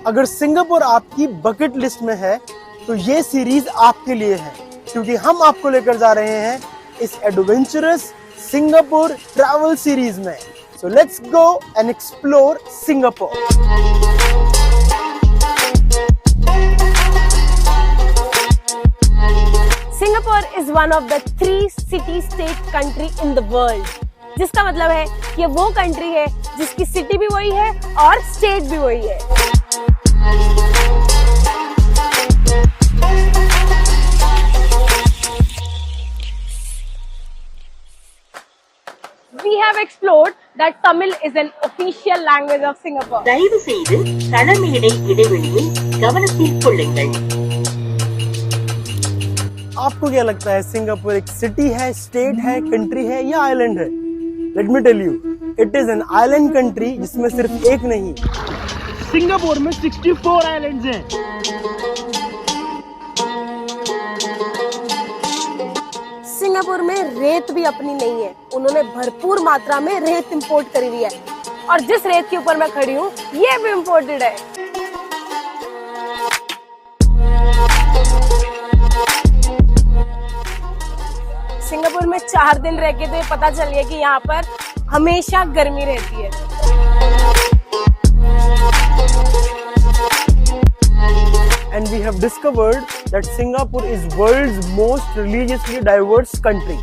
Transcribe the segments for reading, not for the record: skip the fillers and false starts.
अगर सिंगापुर आपकी bucket list में है तो ये सीरीज आपके लिए है, क्योंकि हम आपको लेकर जा रहे हैं इस एडवेंचरस सिंगापुर ट्रैवल सीरीज में। So let's go and explore Singapore. Singapore is one of the 3 city state country in the world, जिसका मतलब है कि ये वो कंट्री है जिसकी सिटी भी वही है और स्टेट भी वही है। We have explored that Tamil is an official language of Singapore. தயவு செய்து தலைமையிடை இடைவெளியை கவனத்தில் கொள்ளுங்கள்। आपको क्या लगता है, सिंगापुर एक सिटी है, स्टेट है, कंट्री है या आइलैंड है? Let me tell you, it is an island country जिसमें सिर्फ एक नहीं, सिंगापुर में 64 आइलैंड्स हैं। सिंगापुर में रेत भी अपनी नहीं है, उन्होंने भरपूर मात्रा में रेत इंपोर्ट करी हुई है, और जिस रेत के ऊपर मैं खड़ी हूँ ये भी इंपोर्टेड है। सिंगापुर में 4 दिन रह के तो ये पता चल गया कि यहाँ पर हमेशा गर्मी रहती है। And we have discovered that Singapore is world's most religiously diverse country.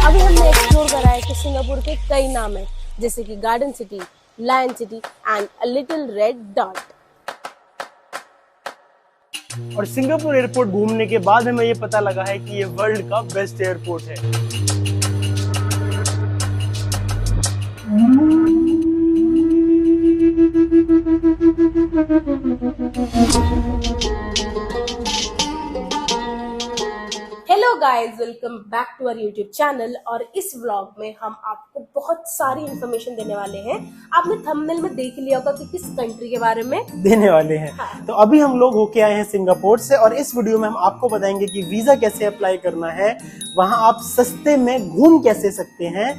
अभी हमने एक्सप्लोर करा है कि सिंगापुर के कई नाम हैं, जैसे कि garden city, lion city and a little red dot. और सिंगापुर एयरपोर्ट घूमने के बाद हमें ये पता लगा है कि ये वर्ल्ड का बेस्ट एयरपोर्ट है। Hello guys, welcome back to our YouTube channel. और इस व्लॉग में हम आपको बहुत सारी इन्फॉर्मेशन देने वाले हैं। आपने थंबनेल में देख लिया होगा कि किस कंट्री के बारे में देने वाले हैं। हाँ। तो अभी हम लोग होके आए हैं सिंगापुर से, और इस वीडियो में हम आपको बताएंगे कि वीजा कैसे अप्लाई करना है, वहां आप सस्ते में घूम कैसे सकते हैं।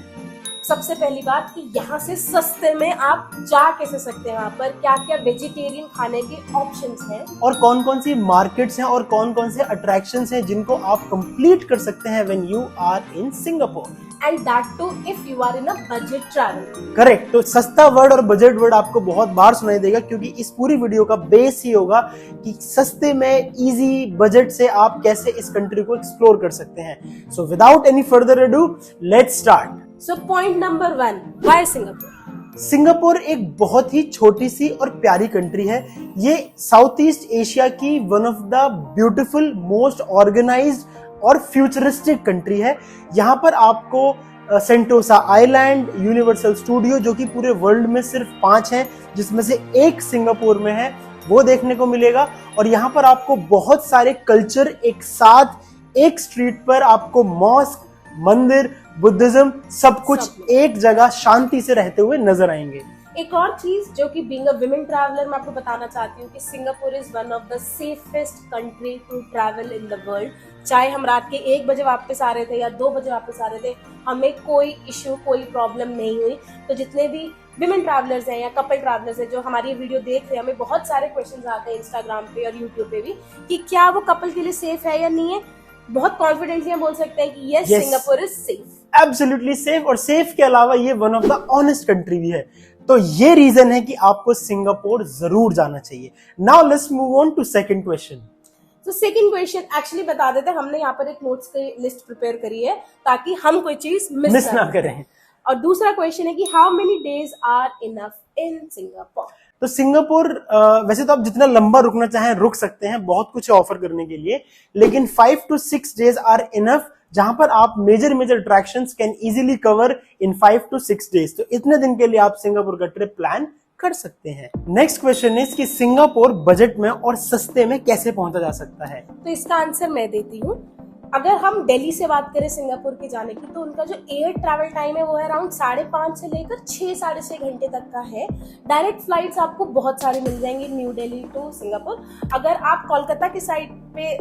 सबसे पहली बात कि यहाँ से सस्ते में आप जा कैसे सकते हैं, वहाँ पर क्या क्या वेजिटेरियन खाने के ऑप्शंस हैं, और कौन कौन सी मार्केट्स हैं और कौन कौन से अट्रैक्शंस हैं जिनको आप कंप्लीट कर सकते हैं when you are in Singapore, and that too if you are in a budget travel. Correct. तो सस्ता वर्ड और बजट वर्ड आपको बहुत बार सुनाई देगा, क्योंकि इस पूरी वीडियो का बेस ही होगा कि सस्ते में इजी बजट से आप कैसे इस कंट्री को एक्सप्लोर कर सकते हैं। So without any further ado, let's start. So point number 1, why Singapore? Singapore एक बहुत ही छोटी सी और प्यारी कंट्री है। ये साउथ ईस्ट एशिया की one of the beautiful, most organized और फ्यूचरिस्टिक कंट्री है। यहाँ पर आपको सेंटोसा आइलैंड, यूनिवर्सल स्टूडियो, जो कि पूरे वर्ल्ड में सिर्फ 5 हैं, जिसमें से एक सिंगापुर में है, वो देखने को मिलेगा। और यहाँ पर आपको बहुत सारे कल्चर एक साथ एक स्ट्रीट पर आपको मॉस्क, मंदिर, बुद्धिज्म, सब कुछ एक जगह शांति से रहते हुए नजर आएंगे। एक और चीज जो कि बीइंग अ विमेन ट्रैवलर मैं आपको बताना चाहती हूँ कि Singapore is one of the safest country to travel in the world. चाहे हम रात के 1 बजे वापस आ रहे थे या 2 बजे वापस आ रहे थे, हमें कोई इश्यू, कोई प्रॉब्लम नहीं हुई। तो जितने भी विमेन ट्रैवलर्स हैं या कपल ट्रैवलर्स हैं जो हमारी वीडियो देख रहे हैं, हमें बहुत सारे क्वेश्चंस आते हैं इंस्टाग्राम पे और यूट्यूब पे भी कि क्या वो कपल के लिए सेफ है या नहीं है। बहुत कॉन्फिडेंटली हम बोल सकते हैं कि yes, Singapore is safe, absolutely safe. और सेफ के अलावा ये one of the honest country भी है। तो ये रीजन है कि आपको सिंगापुर जरूर जाना चाहिए। Now let's move on to second question. तो सेकंड क्वेश्चन एक्चुअली बता देते हैं, हमने यहाँ पर एक नोट्स की लिस्ट प्रिपेयर करी है ताकि हम कोई चीज मिस ना करें। और दूसरा क्वेश्चन है कि how many days are enough in Singapore? तो सिंगापुर वैसे तो आप जितना लंबा रुकना चाहें रुक सकते हैं, बहुत कुछ ऑफर करने के लिए, लेकिन 5 to 6 डेज आर इनफ, जहां पर आप major attractions can easily cover in 5 to 6 days. तो इतने दिन के लिए आप सिंगापुर का ट्रिप प्लान कर सकते हैं। नेक्स्ट क्वेश्चन इज कि सिंगापुर बजट में और सस्ते में कैसे पहुंचा जा सकता है? तो इसका आंसर मैं देती हूँ। अगर हम दिल्ली से बात करें सिंगापुर की जाने की, तो उनका जो एयर ट्रैवल टाइम है वो है अराउंड 5.5 से लेकर 6-6.5 घंटे तक का है। डायरेक्ट फ्लाइट्स आपको बहुत सारी मिल जाएंगी न्यू दिल्ली टू सिंगापुर। अगर आप कोलकाता की साइड पे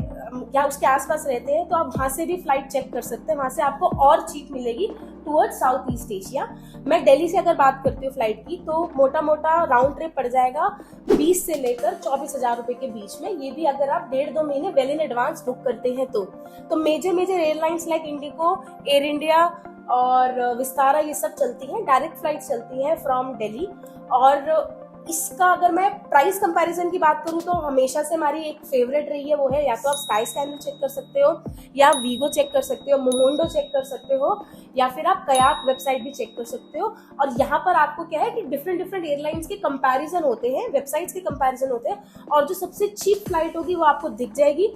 या उसके आसपास रहते हैं तो आप वहाँ से भी फ्लाइट चेक कर सकते हैं, वहाँ से आपको और चीप मिलेगी टूवर्ड साउथ ईस्ट एशिया। मैं दिल्ली से अगर बात करती हूँ फ्लाइट की, तो मोटा मोटा राउंड ट्रिप पड़ जाएगा 20 से लेकर 24,000 रुपए के बीच में। ये भी अगर आप 1.5-2 महीने वेल इन एडवांस बुक करते हैं तो major airlines like IndiGo, Air India और विस्तारा ये सब चलती हैं, डायरेक्ट फ्लाइट चलती हैं फ्रॉम दिल्ली। और इसका अगर मैं प्राइस कंपैरिजन की बात करूं तो हमेशा से हमारी एक फेवरेट रही है, वो है या तो आप स्काई स्कैनर चेक कर सकते हो, या वीगो चेक कर सकते हो, मोमोंडो चेक कर सकते हो, या फिर आप कयाक वेबसाइट भी चेक कर सकते हो। और यहाँ पर आपको क्या है कि डिफरेंट एयरलाइंस के कंपैरिजन होते हैं, वेबसाइट्स के कंपैरिजन होते हैं, और जो सबसे चीप फ्लाइट होगी वो आपको दिख जाएगी।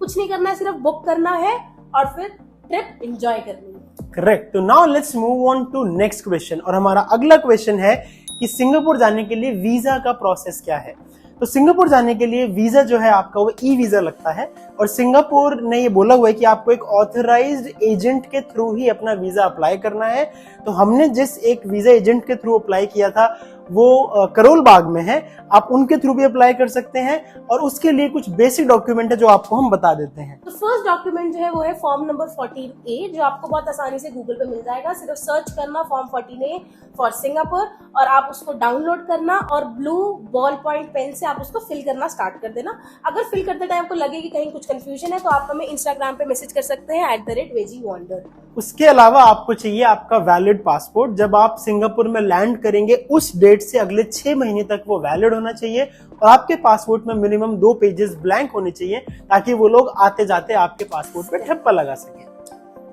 कुछ नहीं करना है, सिर्फ बुक करना है और फिर ट्रिप एंजॉय करनी है। करेक्ट। तो now let's move on to next question, और हमारा अगला क्वेश्चन है कि सिंगापुर जाने के लिए वीजा का प्रोसेस क्या है। तो सिंगापुर जाने के लिए वीजा जो है आपका वो ई वीजा लगता है, और सिंगापुर ने ये बोला हुआ है कि आपको एक ऑथराइज्ड एजेंट के थ्रू ही अपना वीजा अप्लाई करना है। तो हमने जिस एक वीजा एजेंट के थ्रू अप्लाई किया था वो करोल बाग में है, आप उनके थ्रू भी अप्लाई कर सकते हैं, और उसके लिए कुछ बेसिक डॉक्यूमेंट है जो आपको हम बता देते हैं। तो फर्स्ट डॉक्यूमेंट जो है वो है फॉर्म नंबर 14A, जो आपको बहुत आसानी से गूगल पे मिल जाएगा। सिर्फ सर्च करना फॉर्म 14A फॉर सिंगापुर, और आप उसको डाउनलोड करना और ब्लू बॉल पॉइंट पेन से आप उसको फिल करना स्टार्ट कर देना। अगर फिल करते टाइम आपको लगे कि कहीं कुछ कंफ्यूजन है तो आप हमें इंस्टाग्राम पे मैसेज कर सकते हैं @veggie-wander। उसके अलावा आपको चाहिए आपका वैलिड पासपोर्ट। जब आप सिंगापुर में लैंड करेंगे उस डेट से अगले 6 महीने तक वो वैलिड होना चाहिए, और आपके पासपोर्ट में मिनिमम 2 पेजेस ब्लैंक होने चाहिए, ताकि वो लोग आते जाते आपके पासपोर्ट पे ठप्पा लगा सके।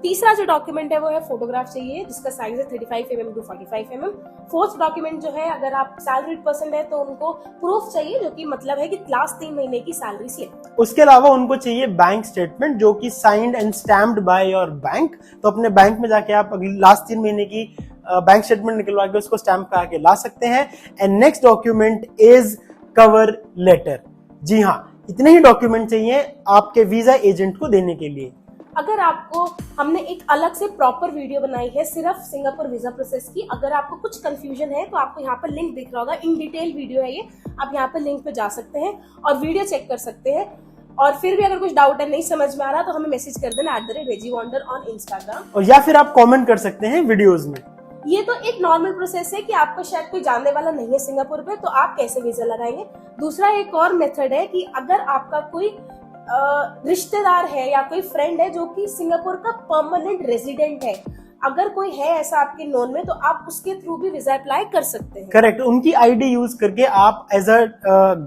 तीसरा जो डॉक्यूमेंट है वो है फोटोग्राफ चाहिए, जिसका साइज है 35mm to 45mm। Fourth document जो है, अगर आप सैलरीड पर्सन है तो उनको प्रूफ चाहिए, जो कि मतलब है कि लास्ट 3 महीने की सैलरी स्लिप। उसके अलावा उनको चाहिए बैंक स्टेटमेंट, जो कि signed and stamped by your bank. तो अपने बैंक में जाके आप अगली लास्ट 3 महीने की बैंक स्टेटमेंट निकलवा के उसको स्टैम्प करा के ला सकते हैं। And next document is cover letter. जी हाँ, इतने ही डॉक्यूमेंट चाहिए आपके वीजा एजेंट को देने के लिए। अगर आपको, हमने एक अलग से प्रॉपर वीडियो बनाई है सिर्फ सिंगापुर वीजा प्रोसेस की, अगर आपको कुछ कंफ्यूजन है तो आपको यहाँ पर लिंक दिख रहा होगा, इन डिटेल वीडियो है ये, आप यहाँ पर लिंक पे जा सकते हैं और वीडियो चेक कर सकते हैं। और फिर भी अगर कुछ डाउट है, नहीं समझ में आ रहा, तो हमें मैसेज कर देना @veggie-wander ऑन इंस्टाग्राम, और या फिर आप कमेंट कर सकते हैं वीडियोस में। ये तो एक नॉर्मल प्रोसेस है कि आपको शायद कोई जानने वाला नहीं है सिंगापुर पे, तो आप कैसे वीजा लगाएंगे। दूसरा एक और मेथड है कि अगर आपका कोई रिश्तेदार है या कोई फ्रेंड है जो कि सिंगापुर का परमानेंट रेजिडेंट है, अगर कोई है ऐसा आपके नोन में, तो आप उसके थ्रू भी वीजा अप्लाई कर सकते हैं। करेक्ट। उनकी आईडी यूज करके आप एज अ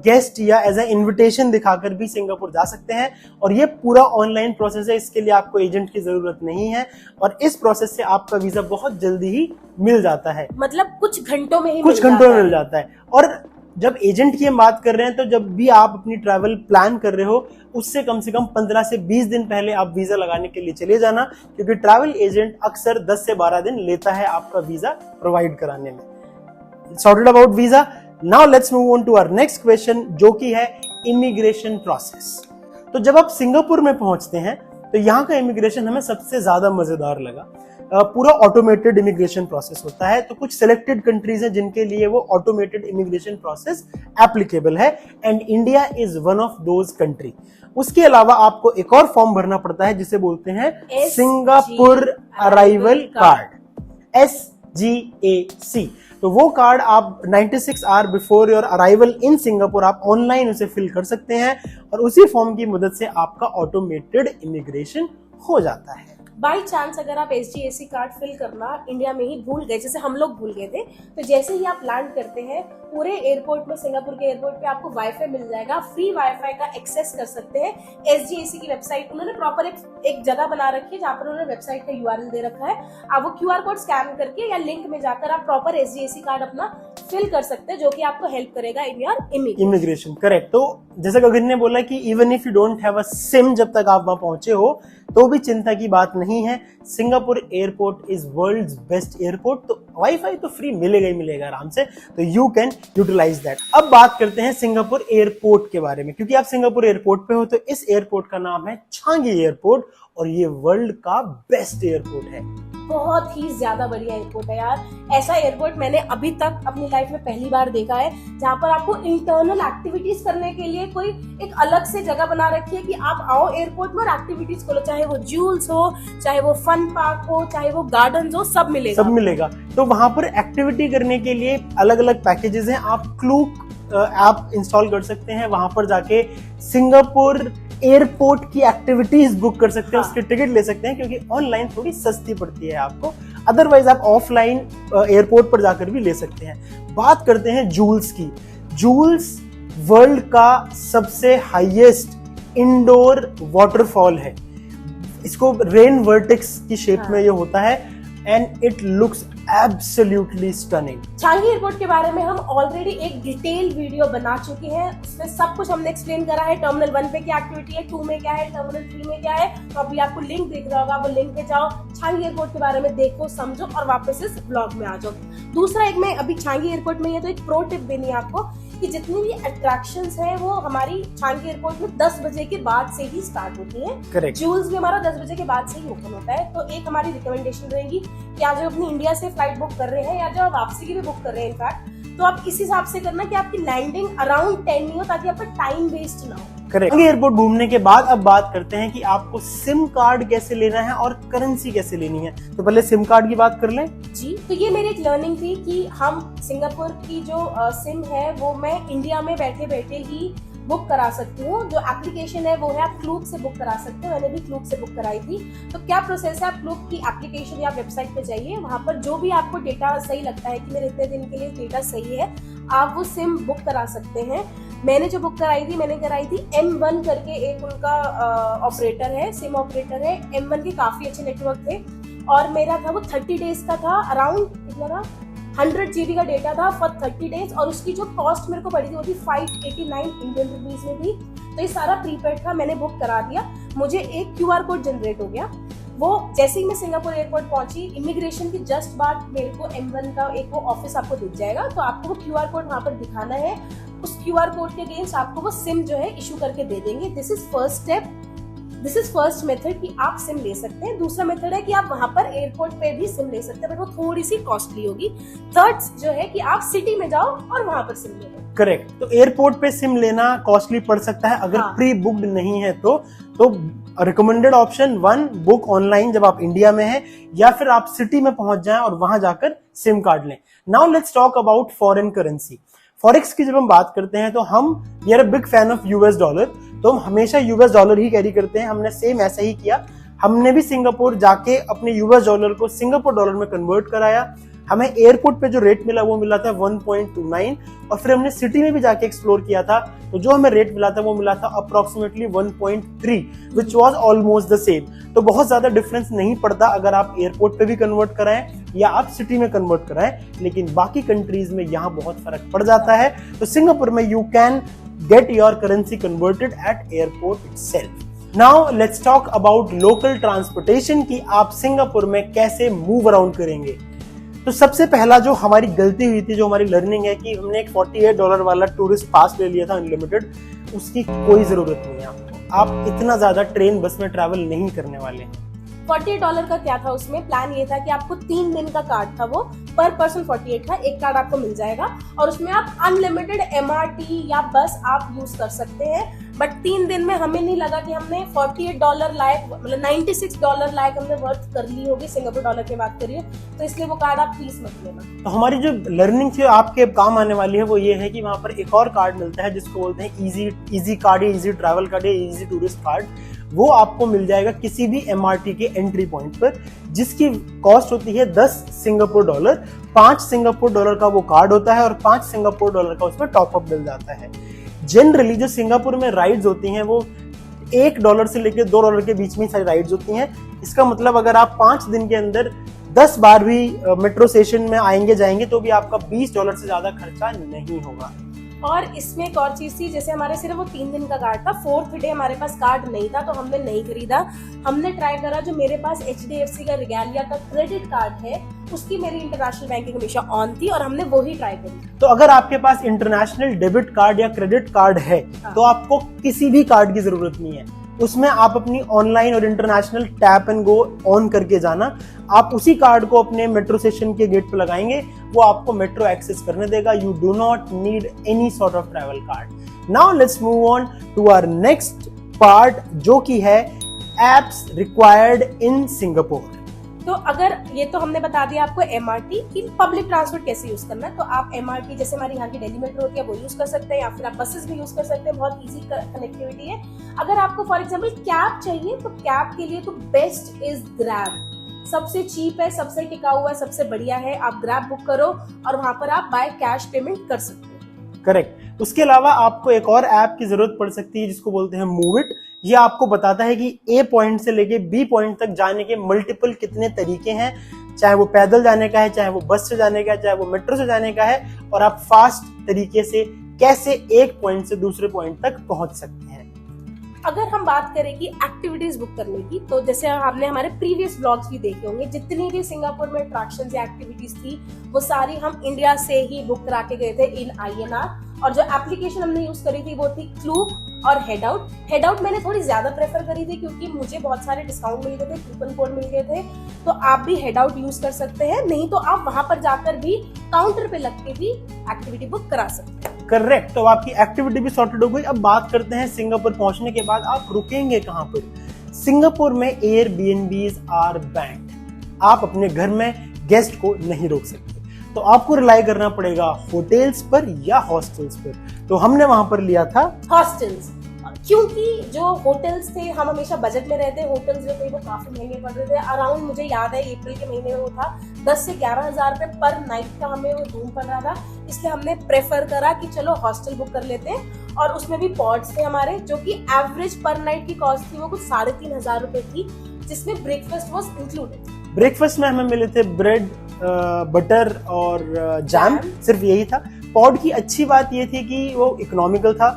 गेस्ट या एज अ इन्विटेशन दिखाकर भी सिंगापुर जा सकते हैं, और ये पूरा ऑनलाइन प्रोसेस है, इसके लिए आपको एजेंट की जरूरत नहीं है, और इस प्रोसेस से आपका वीजा बहुत जल्दी ही मिल जाता है, मतलब कुछ घंटों में ही कुछ घंटों में मिल जाता है। और जब एजेंट की हम बात कर रहे हैं, तो जब भी आप अपनी ट्रैवल प्लान कर रहे हो, उससे कम से कम 15 से 20 दिन पहले आप वीजा लगाने के लिए चले जाना, क्योंकि ट्रैवल एजेंट अक्सर 10 से 12 दिन लेता है आपका वीजा प्रोवाइड कराने में। Sorted about visa. Now let's move on to our next question, जो कि है इमिग्रेशन प्रोसेस। तो जब आप सिंगापुर में पहुंचते हैं तो यहाँ का इमिग्रेशन हमें सबसे ज्यादा मजेदार लगा। पूरा ऑटोमेटेड इमिग्रेशन प्रोसेस होता है। तो कुछ सिलेक्टेड कंट्रीज हैं जिनके लिए वो ऑटोमेटेड इमिग्रेशन प्रोसेस एप्लीकेबल है, and India is one of those country. उसके अलावा आपको एक और फॉर्म भरना पड़ता है जिसे बोलते हैं सिंगापुर अराइवल कार्ड, SGAC। तो वो कार्ड आप 96 hour before your arrival in Singapore आप ऑनलाइन उसे फिल कर सकते हैं, और उसी फॉर्म की मदद से आपका ऑटोमेटेड इमिग्रेशन हो जाता है। बाई चांस अगर आप SGAC कार्ड फिल करना इंडिया में ही भूल गए, जैसे हम लोग भूल गए थे, तो जैसे ही आप लैंड करते हैं पूरे एयरपोर्ट में, सिंगापुर के एयरपोर्ट पे आपको वाईफाई मिल जाएगा, फ्री वाईफाई का एक्सेस कर सकते हैं। SGAC की वेबसाइट, उन्होंने प्रॉपर एक जगह बना रखी है जहाँ पर उन्होंने वेबसाइट का URL दे रखा है। आप वो QR कोड स्कैन करके या लिंक में जाकर आप प्रॉपर SGAC कार्ड अपना फिल कर सकते हैं, जो कि आपको हेल्प करेगा इन योर इमिग्रेशन। करेक्ट। तो जैसा गगन ने बोला कि even if you don't have a SIM, जब तक आप वहां पहुंचे हो तो भी चिंता की बात नहीं है। Singapore airport is world's best airport, तो वाईफाई तो फ्री मिलेगा ही मिलेगा आराम से, तो यू कैन यूटिलाइज दैट। अब बात करते हैं सिंगापुर एयरपोर्ट के बारे में, क्योंकि आप सिंगापुर एयरपोर्ट पे हो। तो इस एयरपोर्ट का नाम है चांगी एयरपोर्ट, और ये वर्ल्ड का बेस्ट एयरपोर्ट है। बहुत ही ज्यादा बढ़िया एयरपोर्ट है यार। ऐसा एयरपोर्ट मैंने अभी तक अपनी लाइफ में पहली बार देखा है, जहाँ पर आपको इंटरनल एक्टिविटीज करने के लिए कोई एक अलग से जगह बना रखी है कि आप आओ एयरपोर्ट में और एक्टिविटीज करो, चाहे वो जूल्स हो, चाहे वो फन पार्क हो, चाहे वो गार्डन हो, सब मिलेगा। तो वहां पर एक्टिविटी करने के लिए अलग अलग पैकेजेस हैं। आप क्लूक ऐप इंस्टॉल कर सकते हैं, वहां पर जाके सिंगापुर एयरपोर्ट की एक्टिविटीज बुक कर सकते हैं, उसके टिकट ले सकते हैं, क्योंकि ऑनलाइन थोड़ी सस्ती पड़ती है आपको। अदरवाइज आप ऑफलाइन एयरपोर्ट पर जाकर भी ले सकते हैं। बात करते हैं जूल्स की। जूल्स वर्ल्ड का सबसे हाईएस्ट इंडोर वाटरफॉल है। इसको रेन वर्टेक्स की शेप में ये होता है and it looks absolutely stunning. Changi airport के बारे में हम ऑलरेडी एक डिटेल वीडियो बना चुके हैं, उसमें सब कुछ हमने एक्सप्लेन करा है। टर्मिनल 1 पे क्या एक्टिविटी है, 2 में क्या है, टर्मिनल 3 में क्या है। तो अभी आपको लिंक दिख रहा होगा, वो लिंक पे जाओ, चांगी एयरपोर्ट के बारे में देखो, समझो और वापस इस ब्लॉग में आ जाओ। दूसरा, एक मैं अभी चांगी एयरपोर्ट में, ये तो एक प्रो टिप देनी है आपको कि जितनी भी अट्रैक्शंस हैं वो हमारी चांगी एयरपोर्ट में 10 बजे के बाद से ही स्टार्ट होती हैं। करेक्ट। जूल्स भी हमारा 10 बजे के बाद से ही ओपन होता है। तो एक हमारी रिकमेंडेशन रहेगी कि आप जो अपनी इंडिया से फ्लाइट बुक कर रहे हैं या जो वापसी की भी बुक कर रहे हैं इनफैक्ट, तो आप इस हिसाब से करना कि आपकी लैंडिंग अराउंड 10 नहीं हो, ताकि आपका टाइम वेस्ट ना हो। करेक्ट। एयरपोर्ट घूमने के बाद अब बात करते हैं कि आपको सिम कार्ड कैसे लेना है और करेंसी कैसे लेनी है। तो पहले सिम कार्ड की बात कर लें। जी, तो ये मेरी एक लर्निंग थी कि हम सिंगापुर की जो सिम है वो मैं इंडिया में बैठे बैठे ही बुक करा सकती हूँ। जो एप्लीकेशन है वो है, आप क्लूक से बुक करा सकते हो। मैंने भी क्लूक से बुक कराई थी। तो क्या प्रोसेस है, आप क्लूक की एप्लीकेशन या वेबसाइट पे जाइए, वहाँ पर जो भी आपको डेटा सही लगता है कि मेरे इतने दिन के लिए डेटा सही है, आप वो सिम बुक करा सकते हैं। मैंने जो बुक कराई थी, मैंने कराई थी M1 करके एक उनका ऑपरेटर है, सिम ऑपरेटर है। M1 के काफी अच्छे नेटवर्क थे और मेरा था वो 30 डेज का था, अराउंड कितना था 100 GB का डेटा था फॉर 30 डेज, और उसकी जो कॉस्ट मेरे को पड़ी थी वो थी 589 इंडियन रुपीज में थी। तो ये सारा प्रीपेड था, मैंने बुक करा दिया। मुझे एक QR कोड जनरेट हो गया। वो जैसे ही मैं सिंगापुर एयरपोर्ट पहुंची, इमिग्रेशन की जस्ट बाद मेरे को M1 का एक वो ऑफिस आपको दिख जाएगा। तो आपको वो QR कोड वहां पर दिखाना है। उस QR कोड के अगेंस्ट आपको वो सिम जो है इशू करके दे देंगे। This is first step, this is first method कि आप सिम ले सकते हैं। दूसरा मेथड है कि आप वहां पर एयरपोर्ट पे भी सिम ले सकते हैं, बट वो थोड़ी सी कॉस्टली होगी। थर्ड जो है कि आप सिटी में जाओ और वहां पर सिम ले लो। करेक्ट। तो एयरपोर्ट पे सिम लेना कॉस्टली पड़ सकता है अगर प्री बुक्ड नहीं है तो रिकमेंडेड ऑप्शन 1, बुक ऑनलाइन जब आप इंडिया में हैं, या फिर आप सिटी में पहुंच जाएं और वहां जाकर सिम कार्ड लें। Now let's talk about foreign currency. Forex की जब हम बात करते हैं तो हम we are a big fan of US dollar, तो हम हमेशा US डॉलर ही कैरी करते हैं। हमने सेम ऐसा ही किया। हमने भी सिंगापुर जाके अपने US डॉलर को सिंगापुर डॉलर में कन्वर्ट कराया। हमें एयरपोर्ट पे जो रेट मिला वो मिला था 1.29, और फिर हमने सिटी में भी जाके एक्सप्लोर किया था, तो जो हमें रेट मिला था वो मिला था approximately 1.3, which was almost the same. तो बहुत ज्यादा डिफरेंस नहीं पड़ता अगर आप एयरपोर्ट पे भी कन्वर्ट कराएं या आप सिटी में कन्वर्ट कराएं, लेकिन बाकी कंट्रीज में यहाँ बहुत फर्क पड़ जाता है। तो सिंगापुर में you can get your currency converted eight airport itself. Now let's talk about local transportation की आप सिंगापुर में कैसे मूव अराउंड करेंगे। तो सबसे पहला जो हमारी गलती हुई थी, जो हमारी लर्निंग है, कि हमने एक $48 वाला टूरिस्ट पास ले लिया था अनलिमिटेड। उसकी कोई जरूरत नहीं है आपको। आप इतना ज्यादा ट्रेन बस में ट्रैवल नहीं करने वाले हैं। $48 का क्या था उसमें, प्लान ये था कि आपको 3 दिन का कार्ड था, वो पर पर्सन 48 था, एक कार्ड आपको मिल जाएगा और उसमें आप अनलिमिटेड MRT या बस आप यूज कर सकते हैं। बट 3 दिन में हमें नहीं लगा कि हमने $48 लायक, मतलब $96 लायक हमने वर्थ कर ली होगी, सिंगापुर डॉलर की बात करिए, तो इसलिए वो कार्ड आप प्लीज मत लेना। तो हमारी जो लर्निंग थी आपके काम आने वाली है वो ये है कि वहां पर एक और कार्ड मिलता है जिसको बोलते हैं इजी कार्ड या इजी ट्रैवल कार्ड या इजी टूरिस्ट कार्ड। वो आपको मिल जाएगा किसी भी MRT के एंट्री पॉइंट पर, जिसकी कॉस्ट होती है $10 $5 का वो कार्ड होता है और $5 का उसमें टॉपअप मिल जाता है। जनरली जो सिंगापुर में राइड्स होती हैं वो $1 से लेकर $2 के बीच में सारी राइड्स होती हैं। इसका मतलब अगर आप 5 दिन के अंदर 10 बार भी मेट्रो स्टेशन में आएंगे जाएंगे तो भी आपका $20 से ज्यादा खर्चा नहीं होगा। और इसमें एक और चीज थी, जैसे हमारे सिर्फ वो 3 दिन का कार्ड था, 4th डे हमारे पास कार्ड नहीं था तो हमने नहीं खरीदा। हमने ट्राई करा, जो मेरे पास HDFC का रिगैलिया का क्रेडिट कार्ड है उसकी मेरी इंटरनेशनल बैंकिंग हमेशा ऑन थी और हमने वो ही ट्राई करी। तो अगर आपके पास इंटरनेशनल डेबिट कार्ड या क्रेडिट कार्ड है तो आपको किसी भी कार्ड की जरूरत नहीं है। उसमें आप अपनी ऑनलाइन और international tap and go on करके जाना। आप उसी कार्ड को अपने मेट्रो स्टेशन के गेट पर लगाएंगे, वो आपको मेट्रो एक्सेस करने देगा। You do not need any sort of travel card. Now let's move on to our next part, जो कि है एप्स रिक्वायर्ड इन सिंगापुर। तो अगर ये तो हमने बता दिया आपको MRT कि पब्लिक ट्रांसपोर्ट कैसे यूज करना है, तो आप MRT जैसे हमारी यहाँ की दिल्ली मेट्रो होती है वो यूज कर सकते हैं, या फिर आप बसेस भी यूज कर सकते हैं, बहुत इजी कनेक्टिविटी है। अगर आपको फॉर एग्जांपल कैब चाहिए, तो कैब के लिए तो बेस्ट इज ग्रैब, सबसे चीप है, सबसे टिका हुआ है, सबसे बढ़िया है। आप ग्रैब बुक करो और वहां पर आप बाय कैश पेमेंट कर सकते हो। करेक्ट। उसके अलावा आपको एक और ऐप की जरूरत पड़ सकती है जिसको बोलते हैं मूव इट। ये आपको बताता है कि A पॉइंट से लेके B पॉइंट तक जाने के मल्टीपल कितने तरीके हैं, चाहे वो पैदल जाने का है, चाहे वो बस से जाने का है, चाहे वो मेट्रो से जाने का है, और आप फास्ट तरीके से कैसे एक पॉइंट से दूसरे पॉइंट तक पहुंच सकते हैं। अगर हम बात करें कि एक्टिविटीज बुक करने की, तो जैसे आपने हमारे प्रीवियस ब्लॉग्स भी देखे होंगे, जितनी भी सिंगापुर में अट्रैक्शंस या एक्टिविटीज थी वो सारी हम इंडिया से ही बुक करा के गए थे इन INR। और जो एप्लीकेशन हमने यूज करी थी वो थी क्लूक और हेड आउट। हेड आउट मैंने थोड़ी ज्यादा प्रेफर करी थी क्योंकि मुझे बहुत सारे डिस्काउंट मिल गए थे, कूपन कोड मिल गए थे। तो आप भी हेड आउट यूज कर सकते हैं, नहीं तो आप वहां पर जाकर भी काउंटर पे लग के भी एक्टिविटी बुक करा सकते हैं। करेक्ट। तो आपकी एक्टिविटी भी सॉर्टेड हो गई। अब बात करते हैं सिंगापुर पहुंचने के बाद आप रुकेंगे कहां पर। सिंगापुर में एयरबीएनबीज आर बैंड। आप अपने घर में गेस्ट को नहीं रोक सकते, तो आपको रिलाई करना पड़ेगा होटल्स पर या हॉस्टल्स पर। तो हमने वहां पर लिया था हॉस्टल्स, क्योंकि जो होटल्स थे हम हमेशा बजट में रहते। होटल्स जो थे वो काफी महंगे पड़ रहे थे। अराउंड मुझे याद है अप्रैल के महीने में वो था 10 से 11 हजार रुपए पर नाइट का हमें वो रूम पड़ रहा था। इसलिए हमने प्रेफर करा कि चलो हॉस्टल बुक कर लेते हैं। और उसमें भी पॉड्स थे हमारे, जो कि एवरेज पर नाइट की कॉस्ट थी वो कुछ 3,500 रुपए थी, जिसमें ब्रेकफास्ट वॉज इंक्लूडेड। ब्रेकफास्ट में हमें मिले थे ब्रेड, बटर और जैम, सिर्फ यही था। पॉड की अच्छी बात ये थी कि वो इकोनॉमिकल था।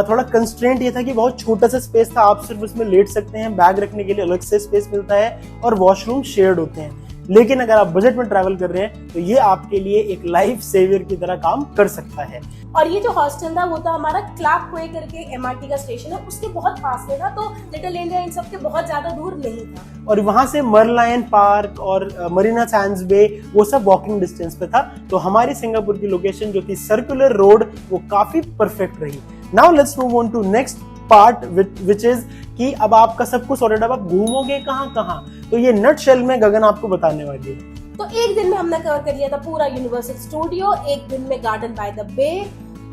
थोड़ा कंस्ट्रेंट ये था कि बहुत छोटा सा स्पेस था, आप सिर्फ उसमें लेट सकते हैं, बैग रखने के लिए अलग से स्पेस मिलता है और वॉशरूम शेयर्ड होते हैं। लेकिन अगर आप बजट में ट्रैवल कर रहे हैं तो ये आपके लिए एक लाइफ सेवियर की तरह काम कर सकता है। और ये जो हॉस्टल था वो था हमारा क्लार्क क्वे करके MRT का स्टेशन है, उसके बहुत पास में था, तो लिटिल इंडिया इन सब के बहुत ज्यादा दूर नहीं था। और वहां से मरलायन पार्क और मरीना सैंड्स बे वो सब वॉकिंग डिस्टेंस पे था। तो हमारी सिंगापुर की लोकेशन जो थी सर्कुलर रोड, वो काफी परफेक्ट रही। Now let's move on to next part which is कि अब आपका सब कुछ सॉर्टेड, अब आप घूमोगे कहाँ कहाँ। तो ये नटशेल में गगन आपको बताने वाली है। तो एक दिन में हमने कवर कर लिया था पूरा यूनिवर्सल स्टूडियो, एक दिन में गार्डन बाय द बे,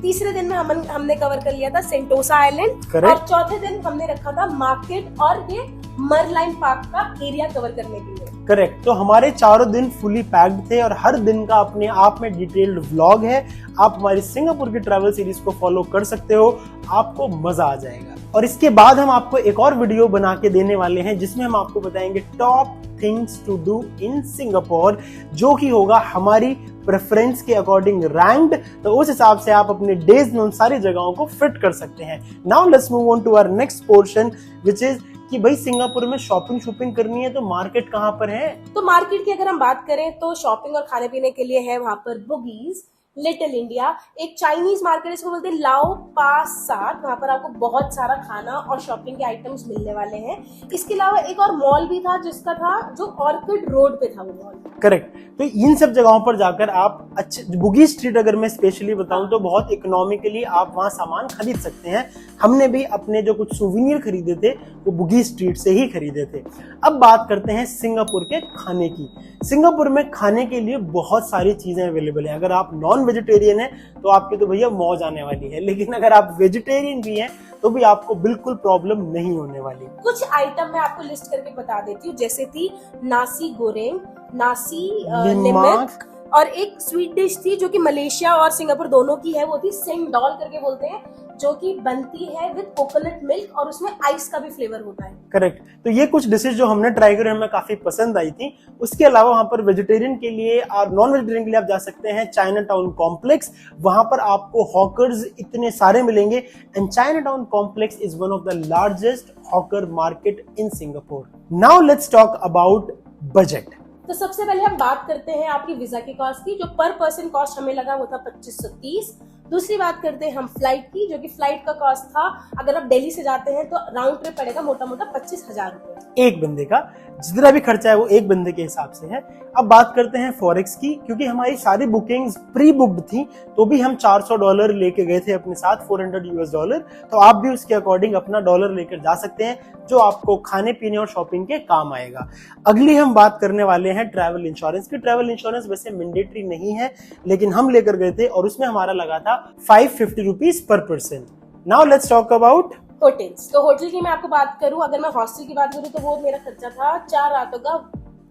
तीसरे दिन में हमने कवर कर लिया था सेंटोसा आइलैंड, और चौथे दिन हमने रखा था मार्केट और ये मरलाइन पार्क का एरिया कवर करने के लिए। करेक्ट। तो हमारे चारों दिन फुली पैक्ड थे और हर दिन का अपने आप में डिटेल्ड व्लॉग है। आप हमारी सिंगापुर की ट्रैवल सीरीज को फॉलो कर सकते हो, आपको मजा आ जाएगा। और इसके बाद हम आपको एक और वीडियो बना के देने वाले हैं जिसमें हम आपको बताएंगे top things to do in Singapore, जो कि होगा हमारी प्रेफरेंस के अकॉर्डिंग रैंक्ड। तो उस हिसाब से आप अपने डेज में उन सारी जगहों को फिट कर सकते हैं। Now let's move on to our next portion which is कि भाई सिंगापुर में शॉपिंग करनी है तो मार्केट कहाँ पर है। तो मार्केट की अगर हम बात करें तो शॉपिंग और खाने पीने के लिए है वहां पर बुगीज, लिटिल इंडिया, एक चाइनीज मार्केट इसको बोलते हैं लाओ पा सात, वहां पर आपको बहुत सारा खाना और शॉपिंग के आइटम्स मिलने वाले हैं। इसके अलावा एक और मॉल भी था जिसका था जो ऑर्किड रोड पे था वो मॉल। करेक्ट। तो इन सब जगहों पर जाकर आप अच्छे, बुगी स्ट्रीट अगर मैं स्पेशली बताऊं तो बहुत इकोनॉमिकली आप वहां सामान खरीद सकते हैं। हमने भी अपने जो कुछ सुवेनियर खरीदे थे वो बुगी स्ट्रीट से ही खरीदे थे। अब बात करते हैं सिंगापुर के खाने की। सिंगापुर में खाने के लिए बहुत सारी चीजें अवेलेबल है। अगर आप नॉन वेजिटेरियन है तो आपकी तो भैया मौज आने वाली है, लेकिन अगर आप वेजिटेरियन भी हैं तो भी आपको बिल्कुल प्रॉब्लम नहीं होने वाली। कुछ आइटम मैं आपको लिस्ट करके बता देती हूँ, जैसे थी नासी गोरेंग, नासी निमक, और एक स्वीट डिश थी जो कि मलेशिया और सिंगापुर दोनों की है, वो थी सेंडॉल करके बोलते हैं, जो कि बनती है विद कोकोनट मिल्क और उसमें आइस का भी फ्लेवर होता है। करेक्ट। तो ये कुछ डिशेज जो हमने ट्राई करी हमें काफी पसंद आई थी। उसके अलावा वहां पर वेजिटेरियन के लिए और नॉन वेजिटेरियन के लिए आप जा सकते हैं चाइना टाउन कॉम्प्लेक्स। वहां पर आपको हॉकर्स इतने सारे मिलेंगे and China town complex is one of the largest hawker market in Singapore. Now let's talk about budget. तो सबसे पहले हम बात करते हैं आपकी वीजा की कॉस्ट की। जो पर पर्सन कॉस्ट हमें लगा वो था 2530। दूसरी बात करते हैं हम फ्लाइट की, जो कि फ्लाइट का कॉस्ट था, अगर आप दिल्ली से जाते हैं तो राउंड ट्रिप पड़ेगा मोटा मोटा 25,000 रुपए एक बंदे का। जितना भी खर्चा है वो एक बंदे के हिसाब से है। अब बात करते हैं फॉरेक्स की, क्योंकि हमारी सारी बुकिंग्स प्री बुक्ड थी, तो भी हम $400 लेके गए थे अपने साथ, $400 तो आप भी उसके अकॉर्डिंग अपना डॉलर लेकर जा सकते हैं, जो आपको खाने पीने और शॉपिंग के काम आएगा। अगली हम बात करने वाले हैं ट्रैवल इंश्योरेंस की। ट्रैवल इंश्योरेंस वैसे मैंडेटरी नहीं है, लेकिन हम लेकर गए थे और उसमें हमारा लगा था ₹550 पर person. Now let's talk about hotels. तो होटल की मैं आपको बात करूं, अगर मैं हॉस्टल की बात करूं तो वो मेरा खर्चा था 4 रातों का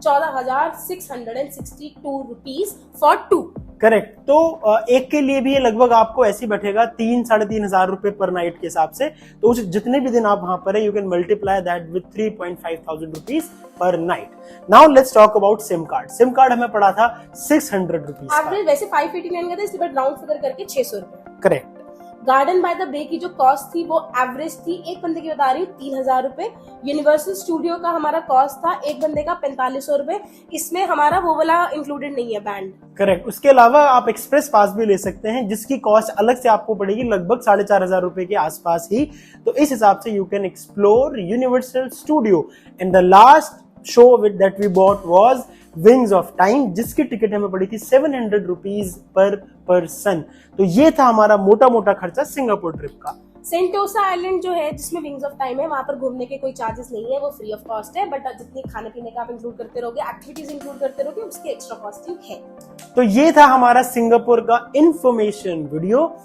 ₹14,662 फॉर 2। करेक्ट। तो एक के लिए भी ये लगभग आपको ऐसे बैठेगा 3-3,500 रुपए पर नाइट के हिसाब से। तो उस जितने भी दिन आप वहां पर है, you can multiply that with 3,500 rupees per night. Now let's talk about SIM card. SIM card हमें पड़ा था 600 रुपीज। एवरेज वैसे 589 का था, इसके बाद राउंड फिगर करके 600 रुपए। करेक्ट। गार्डन बाय द बे की जो कॉस्ट थी वो एवरेज थी, एक बंदे की बता रही हूँ 3,000 रुपए। यूनिवर्सल स्टूडियो का हमारा कॉस्ट था एक बंदे का 4,500 रुपए, इसमें हमारा वो वाला इंक्लूडेड नहीं है, बैंड। करेक्ट। उसके अलावा आप एक्सप्रेस पास भी ले सकते हैं, जिसकी कॉस्ट अलग से आपको पड़ेगी लगभग 4,500 रुपए के आसपास ही। तो इस हिसाब से you can explore Universal Studio. And the last show with that we bought was Wings of Time, जिसकी टिकट हमें पड़ी थी 700 रुपीज पर पर्सन। तो ये था हमारा मोटा मोटा खर्चा सिंगापुर ट्रिप का। सेंटोसा आइलैंड जो है, जिसमें विंग्स ऑफ टाइम है, वहां पर घूमने के कोई चार्जेस नहीं है, वो फ्री ऑफ कॉस्ट है। बट जितनी खाने पीने का आप इंक्लूड करते रहोगे, एक्टिविटीज इंक्लूड करते रहोगे, उसकी एक्स्ट्रा कॉस्टिंग है। तो ये था हमारा सिंगापुर का इंफॉर्मेशन वीडियो।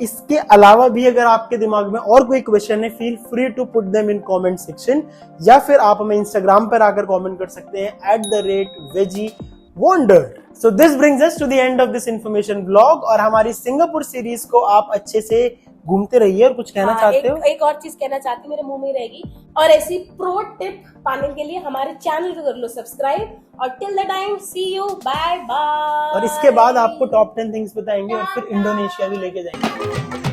इसके अलावा भी अगर आपके दिमाग में और कोई क्वेश्चन है, feel free to put them in comment section, या फिर आप हमें इंस्टाग्राम पर आकर कमेंट कर सकते हैं @veggiewonder। So this brings us to the end of this information vlog। और हमारी सिंगापुर सीरीज को आप अच्छे से घूमते रहिए। और कुछ कहना चाहते हो? एक और चीज कहना चाहती हूँ, मेरे मुंह में रहेगी। और ऐसी प्रो टिप पाने के लिए हमारे चैनल को कर लो सब्सक्राइब। और till the time, see you, bye bye. और इसके बाद आपको टॉप 10 थिंग्स बताएंगे और फिर इंडोनेशिया भी लेके जाएंगे।